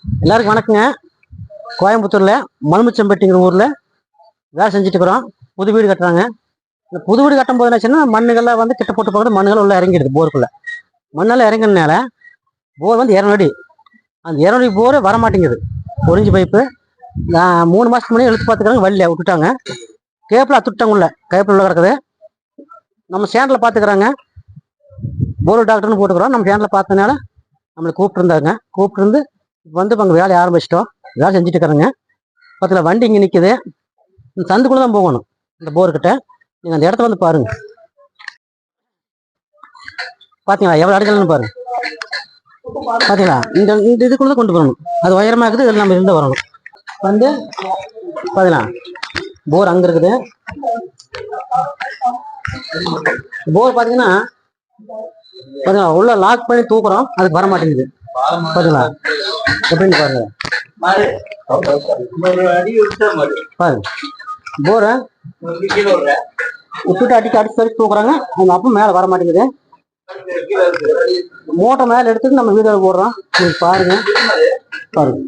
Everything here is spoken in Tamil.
எல்லாருக்கும் வணக்கங்க. கோயம்புத்தூர்ல மலுமிச்சம்பட்டிங்கிற ஊர்ல வேலை செஞ்சுட்டு இருக்கிறோம். புது வீடு கட்டுறாங்க. இந்த புது வீடு கட்டும் போது என்னாச்சுன்னா மண்ணுகள்லாம் வந்து கிட்ட போட்டு போகிறது மண்ணுகள் உள்ள இறங்கிடுது. போருக்குள்ள மண்ணெல்லாம் இறங்கினால போர் வந்து 200 அடி. அந்த 200 அடி போர் வரமாட்டேங்குது. ஒரிஞ்சு பைப்பு 3 மாதத்துக்கு முன்னாடி எழுத்து பார்த்துக்கிறாங்க. வழியில விட்டுட்டாங்க. கேப்பில் அத்துட்டாங்க. உள்ள கேப்பில் உள்ள கிடக்குது. நம்ம சேனலில் பார்த்துக்கிறாங்க. போர் டாக்டர்னு போட்டுக்கிறோம். நம்ம சேனலில் பார்த்தனால நம்மளை கூப்பிட்டுருந்தாங்க. கூப்பிட்டுருந்து வந்து இப்போ அங்கே வேலையை ஆரம்பிச்சிட்டோம். வேலை செஞ்சுட்டு இருக்கிறேங்க. பக்கத்தில் வண்டி இங்கே நிற்குது. இந்த சந்துக்குள்ளே தான் போகணும். இந்த போர்கிட்ட நீங்கள் அந்த இடத்த வந்து பாருங்க. பார்த்தீங்களா எவ்வளோ அடைக்கலன்னு பாருங்க. பார்த்தீங்களா இந்த இந்த இதுக்குள்ளே கொண்டு போகணும். அது உயரமாக இருக்குது. இதில் நம்ம இருந்து வரணும். வந்து பார்த்தீங்களா போர் அங்கே இருக்குது. போர் பார்த்தீங்கன்னா உள்ள லாக் பண்ணி தூக்குறோம். அதுக்கு வர மாட்டேங்குது. பாத்தீங்களா எப்படின்னு பாருங்க. பாருங்க போர விட்டுட்டு அடிச்சு தூக்குறாங்க. அவங்க அப்ப மேல வர மாட்டேங்குது. மூட்டை மேல எடுத்துட்டு நம்ம வீடியோ போடுறோம். பாருங்க பாருங்க.